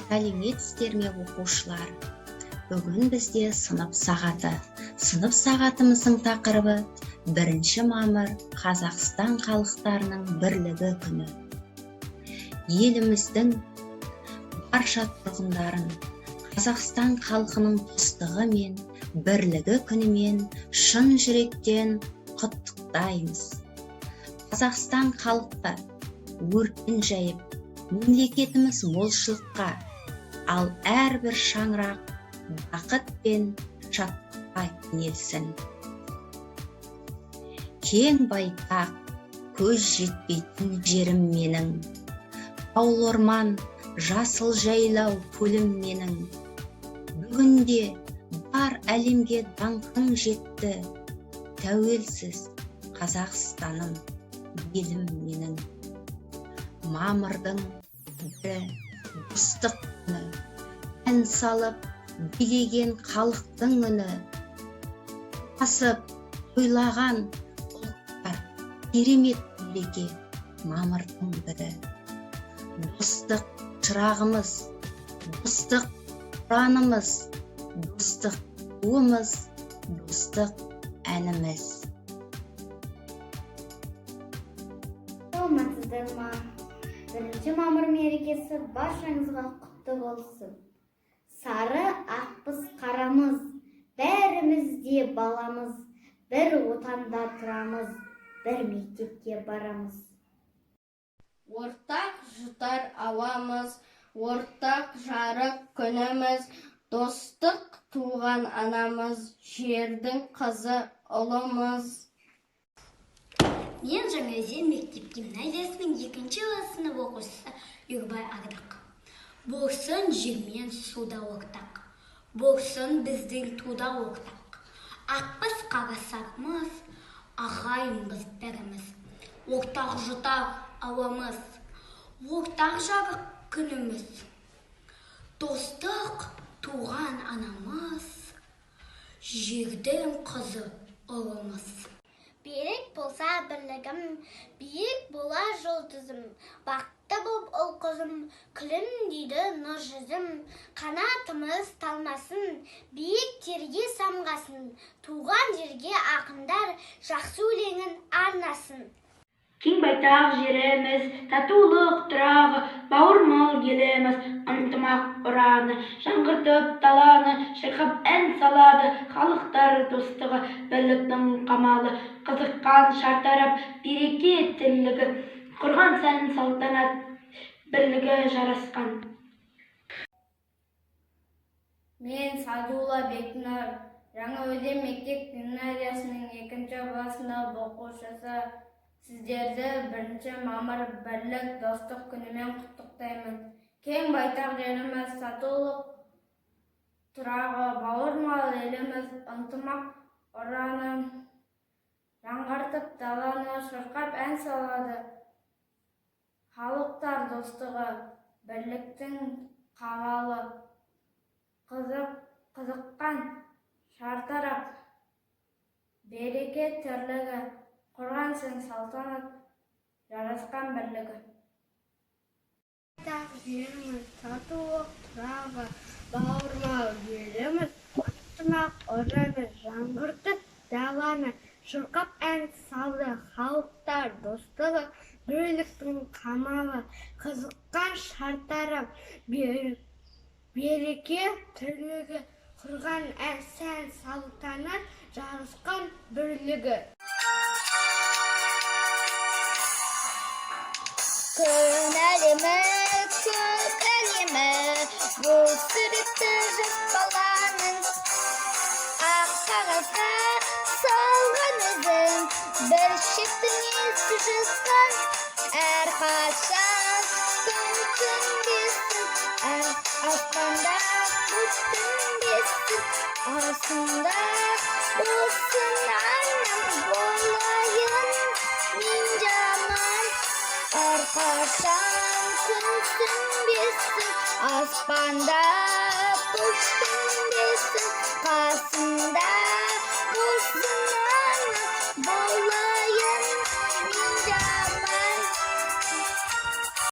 Сәлеметсіздер ме оқушылар? Бүгін бізде сынып сағаты. Сынып сағатымыздың тақырыбы 1 мамыр Қазақстан халықтарының бірлігі күні. Еліміздің барша тұрғындарын Қазақстан халқының достығы мен бірлігі күнімен шын жүректен құттықтаймыз. Қазақстан халқы өркен жайып, мемлекетіміз молшылыққа, ал әрбір шаңырақ бақыт пен шаттыққа кенелсін. Кең байтақ, көз жетпейтін жерім менің, таулы орман, жасыл жайлау көлім менің. Бүгінде бар әлемге даңқың жетті, тәуелсіз Қазақстаным, елім менің. Мамырдың 1 достық күні, ән салып билеген халықтың үні. Асып тойлаған ұлттар керемет мереке мамырдың 1. Достық шырағымыз, достық ұранымыз, достық туымыз, достық әніміз. Саламатсыздар ма? 1 мамыр мерекесі баршаңызға құтты болсын. Сары ақпыз қарамыз, бәріміз де баламыз, бір отанда тұрамыз, бір мектепке барамыз. Ортақ жұтар ауамыз, ортақ жарық күніміз, достық туған анамыз, жердің қызы ұлымыз. Мен Жаңаөзен мектеп гимназиясының 2 сынып оқушысы Юрбай Ардақ. Болсын жермен суда ортақ, болсын біздің туда ортақ. Ақпыз қарасармыз, ағайынбыз бәріміз. Ортақ жұтар ауамыз, ортақ жарық күніміз. Достық туған анамыз, жердің қызы ұлымыз. Берік болса бірлігім, биік бола жұлдызым, бақытты боп ұл қызым, күлімдейді нұр жүзім. Қанатымыз талмасын, биіктерге самғасын, туған жерге ақындар жақсы өлеңін арнасын. Кең байтақ жеріміз, татулық тұрағы, бауырмал еліміз, ынтымақ ұраны, жаңғыртып даланы, шырқап ән салады, халықтар достығы, бірліктің қамалы, қызыққан шартарап, береке тірлігі, құрған сән салтанат, бірлігі жарасқан. Мен Садулла Бекнар, Жаңаөзен мектеп гимназиясының 2 сынып оқушысы. Сіздерді 1 мамыр бірлік достық күнімен құттықтаймын. Кең байтақ жеріміз, татулық тұрағы, бауырмал еліміз, ынтымақ ұраны, жаңғыртып даланы, шырқап ән салады. Халықтар достығы, бірліктің қамалы, қызыққан шартарап, береке тірлігі, құрған сән салтанат, жарасқан бірлігі. Байтақ жеріміз, татулық тұрағы, бауырмал еліміз, ынтымақ ұраны, жаңғыртып даланы, шырқап ән салды. Халықтар достығы, бірліктің қамалы, қызыққан шартарап, береке тірлігі, құрған сән салтанат, жарасқан бірлігі. Күн әлемі, көк әлемі, бұл суретті жас баланың. Ақ қағазға салған өзің, бір шеттіңе жазған. Әрқашан күн түнбесін, аспанда бұлт түнбесін, астында болсын анам болайын мен жаман. Әрқашан күн түнбесін, аспанда бұлт түнбесін, қасында